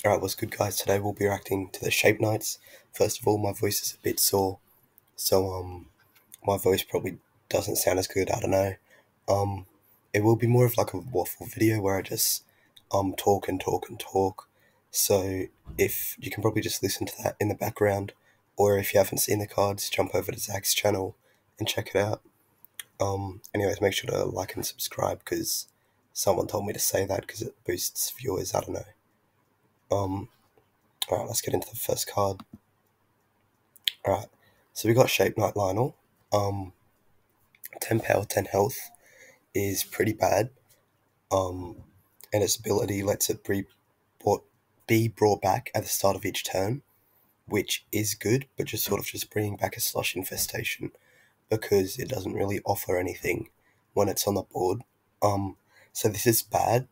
Alright, what's good guys? Today we'll be reacting to the Shape Knights. First of all, my voice is a bit sore, so my voice probably doesn't sound as good, I don't know. Um it will be more of like a waffle video where I just talk and talk and talk. So if you can probably just listen to that in the background, or if you haven't seen the cards, jump over to Zach's channel and check it out. Anyways, make sure to like and subscribe because someone told me to say that because it boosts viewers, I don't know. Um Alright, let's get into the first card. Alright, so we got Shape Knight Lionel. 10 power, 10 health is pretty bad. And its ability lets it be brought back at the start of each turn, which is good, but just bringing back a slush infestation because it doesn't really offer anything when it's on the board. So this is bad,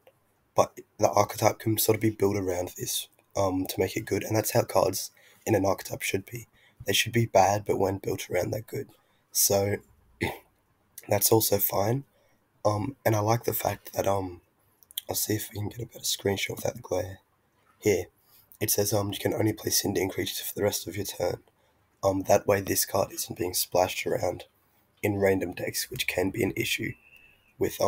but the archetype can sort of be built around this to make it good, and that's how cards in an archetype should be. They should be bad, but when built around, they're good. So that's also fine. And I like the fact that I'll see if we can get a better screenshot without the glare. Here, it says you can only play Sindian creatures for the rest of your turn. That way this card isn't being splashed around in random decks, which can be an issue with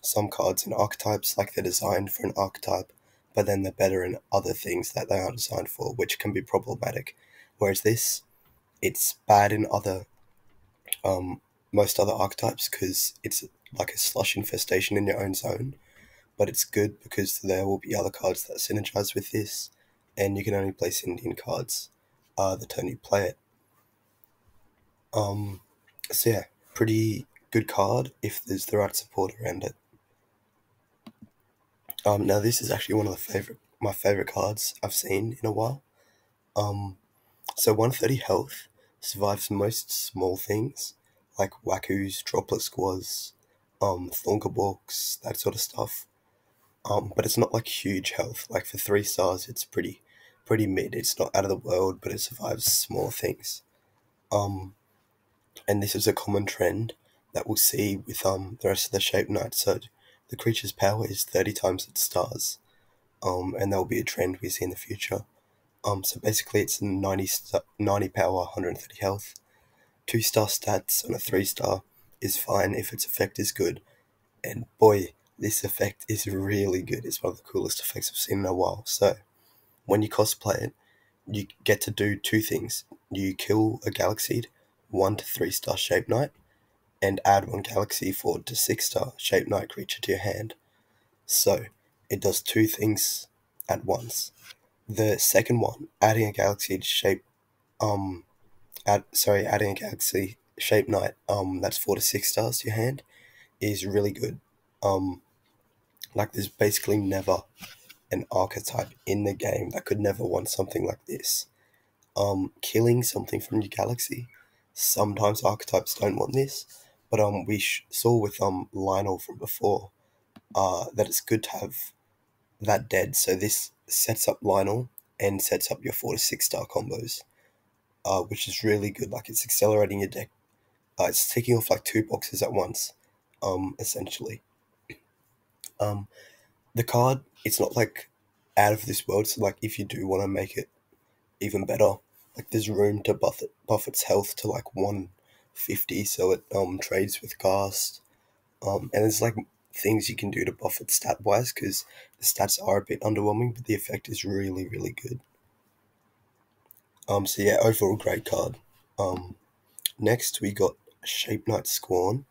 some cards and archetypes, like they're designed for an archetype, but then they're better in other things that they are designed for, which can be problematic. Whereas this, it's bad in other most other archetypes because it's like a slush infestation in your own zone, but it's good because there will be other cards that synergize with this, and you can only play Sindian cards the turn you play it. So yeah, pretty good card if there's the right support around it. Now this is actually one of my favorite cards I've seen in a while. So 130 health, survives most small things like wackoos, droplet squads, thunderbolts, that sort of stuff. But it's not like huge health. Like for 3 stars, it's pretty mid. It's not out of the world, but it survives small things. And this is a common trend that we'll see with the rest of the Shape Knight. So the creature's power is 30 times its stars. And that will be a trend we see in the future. So basically it's 90 power, 130 health. 2-star stats on a 3-star is fine if its effect is good. And boy, this effect is really good. It's one of the coolest effects I've seen in a while. So when you cosplay it, you get to do two things. You kill a Galaxied 1 to 3-star Shape Knight, and add 1 Galaxy 4 to 6-star Shape Knight creature to your hand. So it does two things at once. The second one, adding a Galaxy shape, adding a Galaxy Shape Knight, that's 4 to 6 stars to your hand, is really good. Like there's basically never an archetype in the game that could never want something like this. Killing something from your galaxy. Sometimes archetypes don't want this, but we saw with Lionel from before that it's good to have that dead. So this sets up Lionel and sets up your 4 to 6-star combos, which is really good. Like it's accelerating your deck. It's ticking off like 2 boxes at once, essentially. The card, it's not like out of this world. So like if you do want to make it even better, like there's room to buff its health to like 150, so it trades with Ghast. And there's like things you can do to buff it stat wise because the stats are a bit underwhelming, but the effect is really really good. So yeah, overall great card. Next we got Shape Knight Scorn.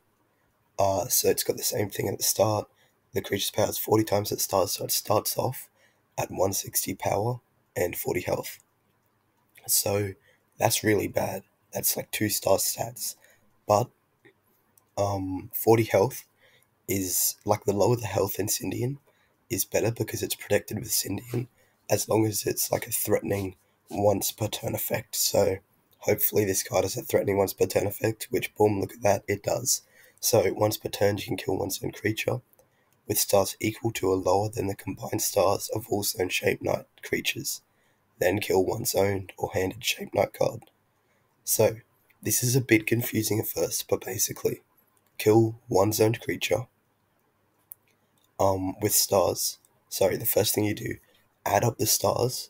So it's got the same thing at the start. The creature's power is 40 times its stars, so it starts off at 160 power and 40 health. So that's really bad. That's like 2-star stats. But 40 health is like the lower the health in Sindian is better because it's protected with Sindian as long as it's like a threatening once per turn effect. So hopefully this card has a threatening once per turn effect, which boom, look at that, it does. So once per turn you can kill one zone creature with stars equal to or lower than the combined stars of all zone Shape Knight creatures. Then kill one zoned or handed Shape Knight card. So this is a bit confusing at first, but basically kill one zoned creature with stars. Sorry, the first thing you do, add up the stars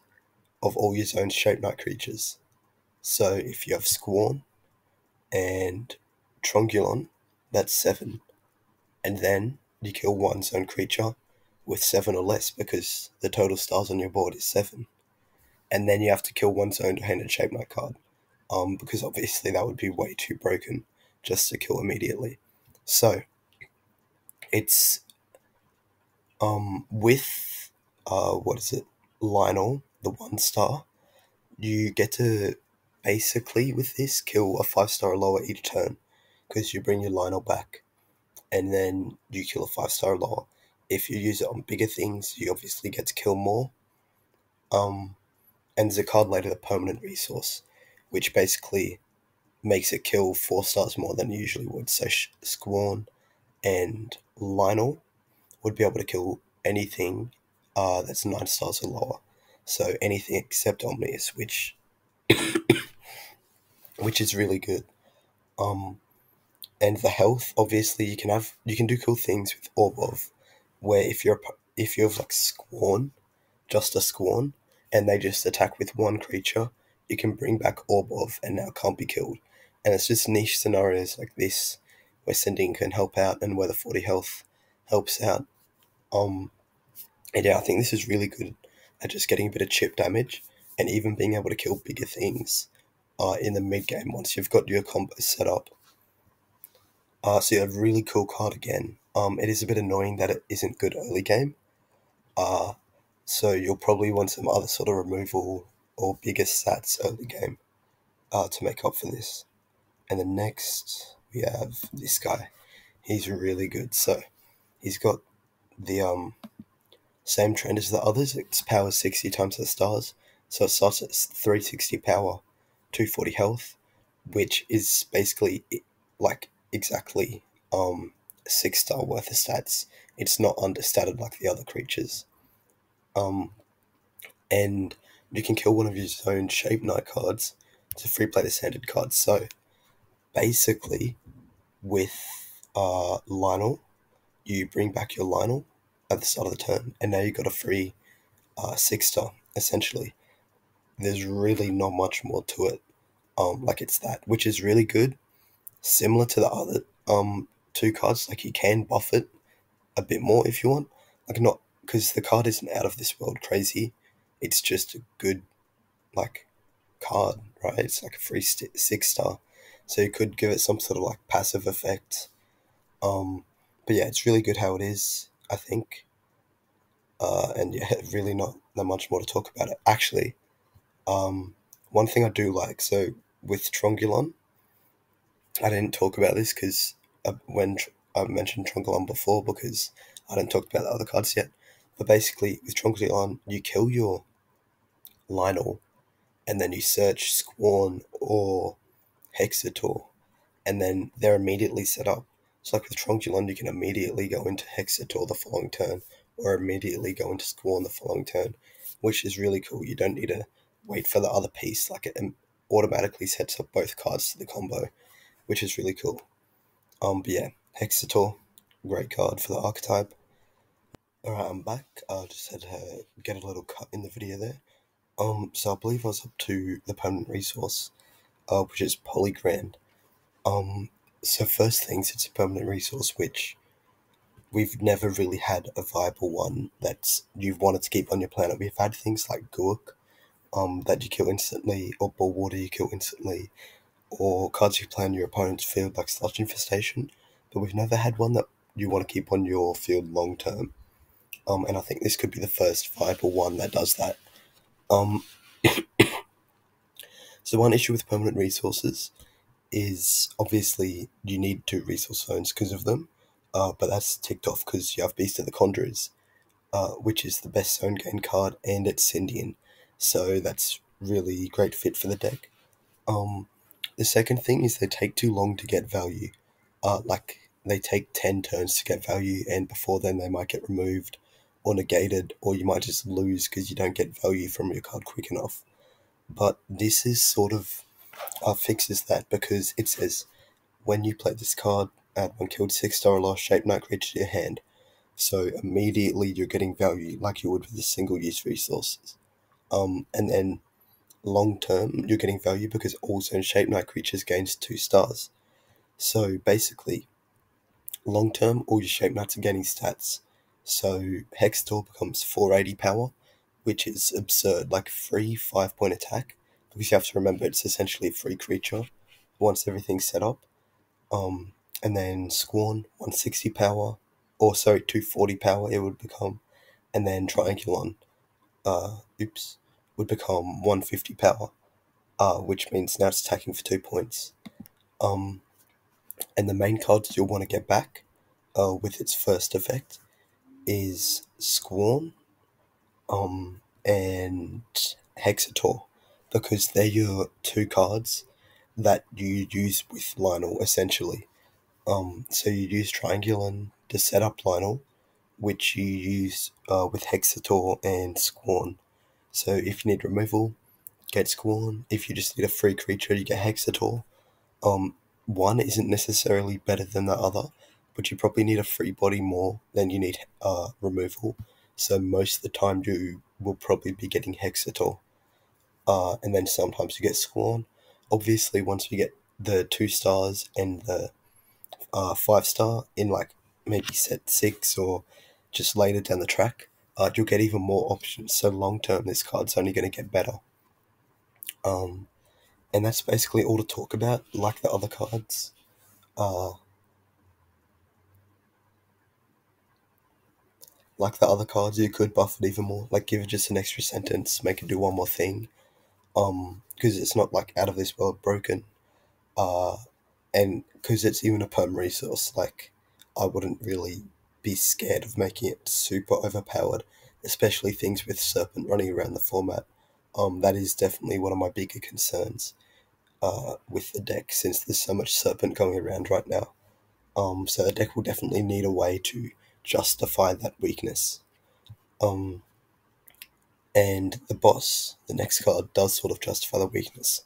of all your zone Shape Knight creatures. So if you have Squorn and Trongulon, that's 7. And then you kill one zone creature with 7 or less because the total stars on your board is 7. And then you have to kill one zoned handed Shape Knight card. Because obviously that would be way too broken just to kill immediately. So it's with what is it? Lionel, the 1-star, you get to basically with this kill a 5-star or lower each turn because you bring your Lionel back and then you kill a 5-star or lower. If you use it on bigger things, you obviously get to kill more. And there's a card later, the permanent resource, which basically makes it kill 4 stars more than you usually would. So Squorn and Lionel would be able to kill anything that's 9 stars or lower. So anything except Omnius, which is really good. And the health, obviously, you can do cool things with Orbov, where if you have like Squorn, just a Squorn, and they just attack with one creature, you can bring back Orbov and now can't be killed. And it's just niche scenarios like this where Sindian can help out and where the 40 health helps out. And yeah, I think this is really good at just getting a bit of chip damage and even being able to kill bigger things in the mid game once you've got your combo set up. So you have a really cool card again. It is a bit annoying that it isn't good early game. So you'll probably want some other sort of removal or bigger stats early game to make up for this. And then next we have this guy. He's really good. So he's got the same trend as the others. Its power 60 times the stars. So it starts at 360 power, 240 health, which is basically like exactly 6-star worth of stats. It's not understated like the other creatures. And you can kill one of your own Shape Knight cards to free play the standard card. So basically, with Lionel, you bring back your Lionel at the start of the turn, and now you've got a free 6-star, essentially. There's really not much more to it. Like it's that, which is really good. Similar to the other 2 cards, like you can buff it a bit more if you want. Like not, because the card isn't out of this world crazy. It's just a good, like, card, right? It's like a free 6-star. So you could give it some sort of like passive effect. But yeah, it's really good how it is, I think. And yeah, really not that much more to talk about it. Actually, one thing I do like, so with Trongulon, I didn't talk about this because when I mentioned Trongulon before, because I didn't talk about the other cards yet. But basically, with Trongulon, you kill your Lionel, and then you search Squorn or Hexator, and then they're immediately set up. So like with Trongulon, you can immediately go into Hexator the following turn, or immediately go into Squorn the following turn, which is really cool. You don't need to wait for the other piece, like it automatically sets up both cards to the combo, which is really cool. But yeah, Hexator, great card for the archetype. Alright, I'm back. I just had to get a little cut in the video there. So I believe I was up to the permanent resource, which is Polygrand. So first things, it's a permanent resource, which we've never really had a viable one that you've wanted to keep on your planet. We've had things like Gurk, that you kill instantly, or Bullwater you kill instantly, or cards you play on your opponent's field like Sludge Infestation, but we've never had one that you want to keep on your field long term. And I think this could be the first viable one that does that. So one issue with permanent resources is obviously you need 2 resource zones because of them, but that's ticked off because you have Beast of the Conjurers, which is the best zone gain card, and it's Sindian, so that's really great fit for the deck. The second thing is they take too long to get value. Like they take 10 turns to get value, and before then they might get removed or negated, or you might just lose because you don't get value from your card quick enough. But this is sort of fixes that because it says when you play this card, add 1 killed 6-star or lost Shape Knight creature to your hand. So immediately you're getting value like you would with a single use resources. And then long term you're getting value because all zone Shape Knight creatures gains 2 stars. So basically, long term all your Shape Knights are gaining stats. So Hextor becomes 480 power, which is absurd, like free 5 point attack, because you have to remember it's essentially a free creature once everything's set up. And then Squarn 160 power, or sorry, 240 power it would become, and then Triangulon, would become 150 power, which means now it's attacking for 2 points. And the main cards you'll want to get back, with its first effect, is Squarn, and Hexator, because they're your 2 cards that you use with Lionel essentially. So you use Triangulon to set up Lionel, which you use with Hexator and Squarn. So if you need removal, get Squarn. If you just need a free creature, you get Hexator. One isn't necessarily better than the other, but you probably need a free body more than you need removal. So most of the time you will probably be getting Hexator. And then sometimes you get Squarn. Obviously, once you get the 2 stars and the 5 star in like maybe set 6 or just later down the track, you'll get even more options. So long term, this card's only going to get better. And that's basically all to talk about. Like the other cards, you could buff it even more. Like give it just an extra sentence, make it do one more thing. Because it's not like out of this world broken. And because it's even a perm resource, like I wouldn't really be scared of making it super overpowered, especially things with Serpent running around the format. That is definitely one of my bigger concerns with the deck, since there's so much Serpent going around right now. So the deck will definitely need a way to justify that weakness. Um, and the boss, the next card, does sort of justify the weakness.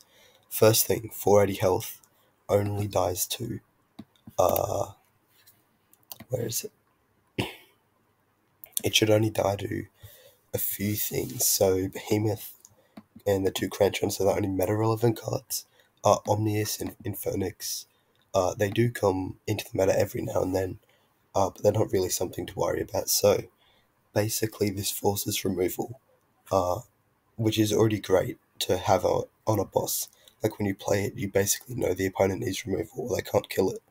First thing, 480 health, only dies to, where is it? It should only die to a few things. So Behemoth and the 2 Cranchons are the only meta-relevant cards. Omnius and Infernix, they do come into the meta every now and then, but they're not really something to worry about. So basically this forces removal, which is already great to have on a boss. Like when you play it, you basically know the opponent needs removal or they can't kill it.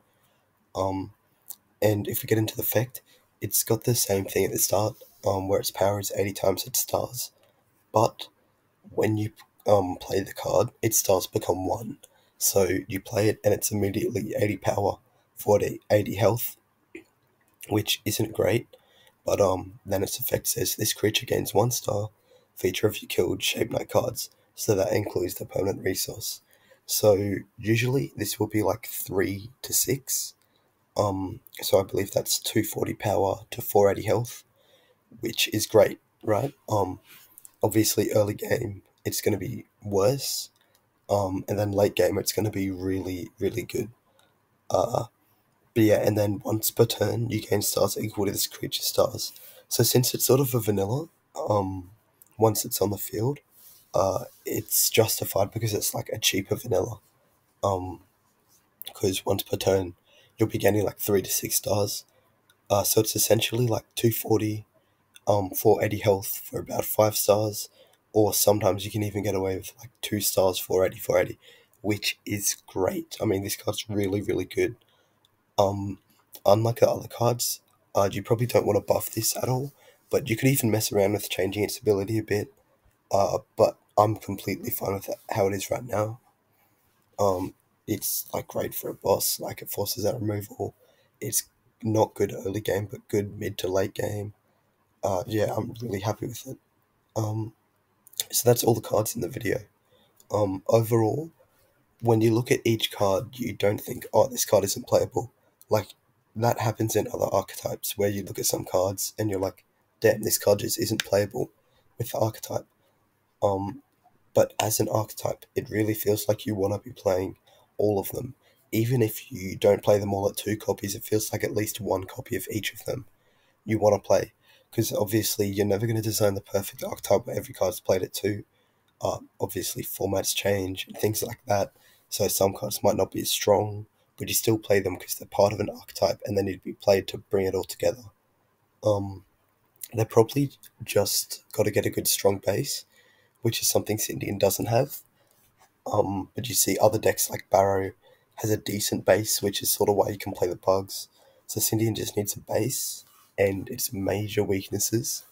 And if we get into the effect, it's got the same thing at the start, where its power is 80 times its stars. But when you play the card, its stars become 1. So you play it and it's immediately 80 power, 40, 80 health, which isn't great. But then its effect says this creature gains 1 star for each of your killed Shape Knight cards. So that includes the permanent resource. So usually this will be like 3 to 6. So I believe that's 240 power to 480 health, which is great, right? Obviously early game it's going to be worse, and then late game it's going to be really, really good. But yeah, and then once per turn you gain stars equal to this creature's stars. So since it's sort of a vanilla, once it's on the field, it's justified because it's like a cheaper vanilla. Because once per turn you'll be getting like 3 to 6 stars. So it's essentially like 240, 480 health for about 5 stars, or sometimes you can even get away with like 2 stars, 480, 480, which is great. I mean, this card's really, really good. Unlike the other cards, you probably don't want to buff this at all, but you could even mess around with changing its ability a bit. But I'm completely fine with how it is right now. It's like great for a boss, like it forces out removal. It's not good early game, but good mid to late game. Yeah, I'm really happy with it. So that's all the cards in the video. Overall, when you look at each card, you don't think, oh, this card isn't playable. Like, that happens in other archetypes, where you look at some cards and you're like, damn, this card just isn't playable with the archetype. But as an archetype, it really feels like you want to be playing all of them. Even if you don't play them all at 2 copies, it feels like at least 1 copy of each of them. you want to play. Because obviously you're never going to design the perfect archetype where every card's played at 2. Obviously formats change and things like that, so some cards might not be as strong, but you still play them because they're part of an archetype and they need to be played to bring it all together. Um, they probably just got to get a good strong base, which is something Sindian doesn't have. But you see other decks like Barrow has a decent base, which is sort of why you can play the bugs. So Sindian just needs a base, and its major weaknesses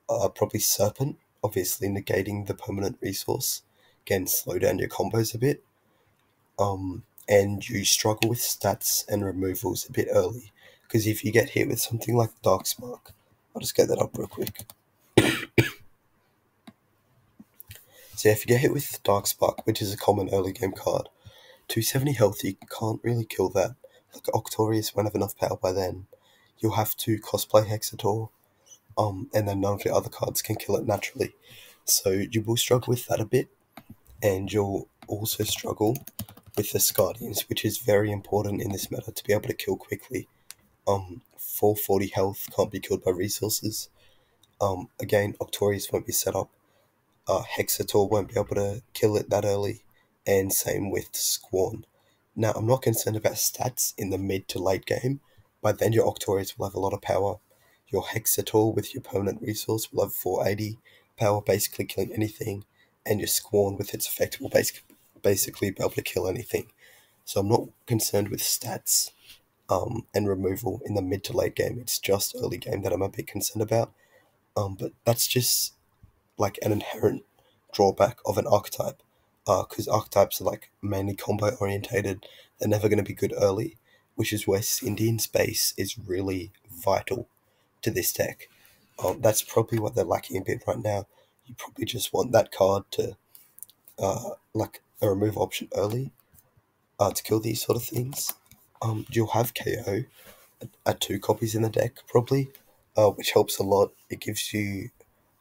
are probably Serpent, obviously negating the permanent resource, can slow down your combos a bit. And you struggle with stats and removals a bit early, because if you get hit with something like Darkspark, I'll just get that up real quick. So if you get hit with Darkspark, which is a common early game card, 270 health, you can't really kill that. Like Octorius won't have enough power by then. You'll have to cosplay Hexator, and then none of the other cards can kill it naturally. So you will struggle with that a bit, and you'll also struggle with the Scardians, which is very important in this meta to be able to kill quickly. 440 health can't be killed by resources. Again, Octorius won't be set up. Hexator won't be able to kill it that early, and same with Squorn. Now, I'm not concerned about stats in the mid to late game. By then, your Octorius will have a lot of power. Your Hexator with your permanent resource will have 480 power, basically killing anything, and your Squorn with its effect will basically be able to kill anything. So I'm not concerned with stats and removal in the mid to late game. It's just early game that I'm a bit concerned about. But that's just like an inherent drawback of an archetype, because archetypes are like mainly combo orientated. They're never going to be good early, which is where Sindian's base is really vital to this deck. That's probably what they're lacking a bit right now. You probably just want that card to like a remove option early to kill these sort of things. You'll have KO at 2 copies in the deck probably, which helps a lot. It gives you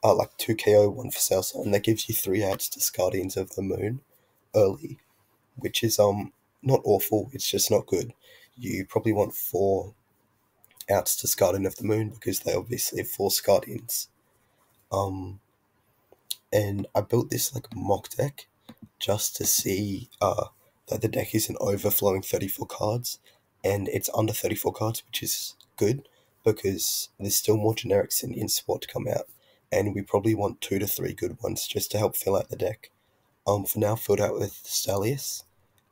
like 2 KO, 1 for Salsa, and that gives you 3 outs to Guardians of the Moon early, which is not awful, it's just not good. You probably want 4 outs to Guardian of the Moon because they obviously have 4 Guardians. And I built this like mock deck just to see that the deck isn't overflowing 34 cards, and it's under 34 cards, which is good because there's still more generic Sindian support to come out, and we probably want 2 to 3 good ones just to help fill out the deck. For now, filled out with Stalius,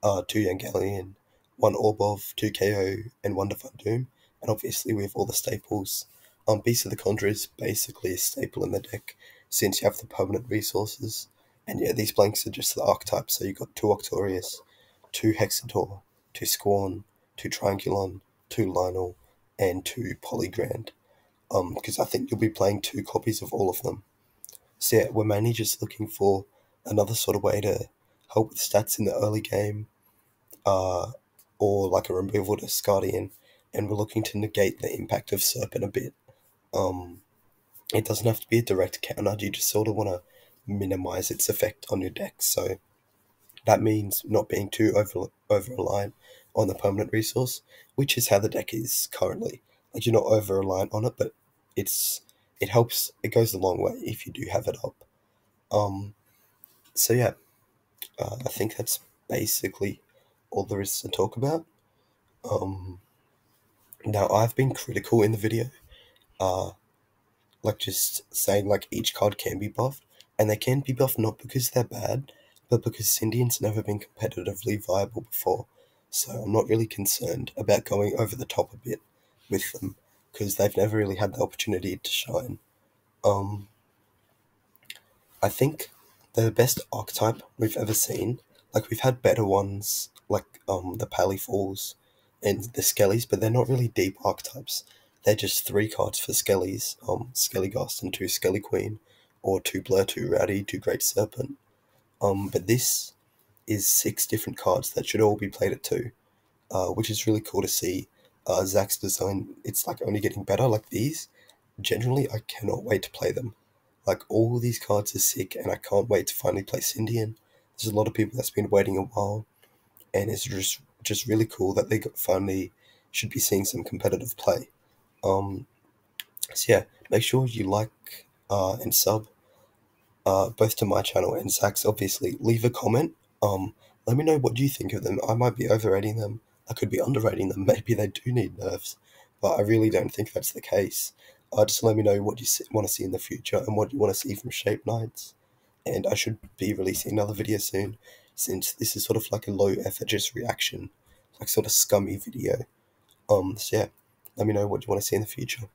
2 Yangalian, 1 Orbov, 2 KO, and 1 Divine Doom, and obviously we have all the staples. Beast of the Conjurer is basically a staple in the deck since you have the permanent resources. And yeah, these blanks are just the archetypes. So you got 2 Octorius, 2 Hexator, 2 Squorn, 2 Triangulon, 2 Lionel, and 2 Polygrand. Because I think you'll be playing 2 copies of all of them. So yeah, we're mainly just looking for another sort of way to help with stats in the early game, or like a removal to Scardian, and we're looking to negate the impact of Serpent a bit. It doesn't have to be a direct counter, you just sort of want to minimize its effect on your deck. So that means not being too over reliant on the permanent resource, which is how the deck is currently. Like you're not over reliant on it, but it helps. It goes a long way if you do have it up. So yeah, I think that's basically all there is to talk about. Now I've been critical in the video, like just saying like each card can be buffed, and they can be buffed not because they're bad, but because Sindian's never been competitively viable before. So I'm not really concerned about going over the top a bit with them because they've never really had the opportunity to shine. Um, I think they're the best archetype we've ever seen. Like we've had better ones, like the Pally Falls and the Skellies, but they're not really deep archetypes. They're just 3 cards for Skellies, Skelligast and 2 Skelly Queen, or 2 Blur, 2 Rowdy, 2 Great Serpent. But this is 6 different cards that should all be played at 2, which is really cool to see. Zach's design, it's like only getting better. Like these, generally, I cannot wait to play them. Like all these cards are sick, and I can't wait to finally play Sindian. There's a lot of people that's been waiting a while, and it's just really cool that they finally should be seeing some competitive play. Um, So yeah, make sure you like and sub both to my channel and Zach's. Obviously, leave a comment. Let me know what you think of them. I might be overrating them. I could be underrating them. Maybe they do need nerfs, but I really don't think that's the case. Just let me know what you want to see in the future and what you want to see from Shape Knights. And I should be releasing another video soon, since this is sort of like a low effort, just reaction, like sort of scummy video. So yeah, let me know what you want to see in the future.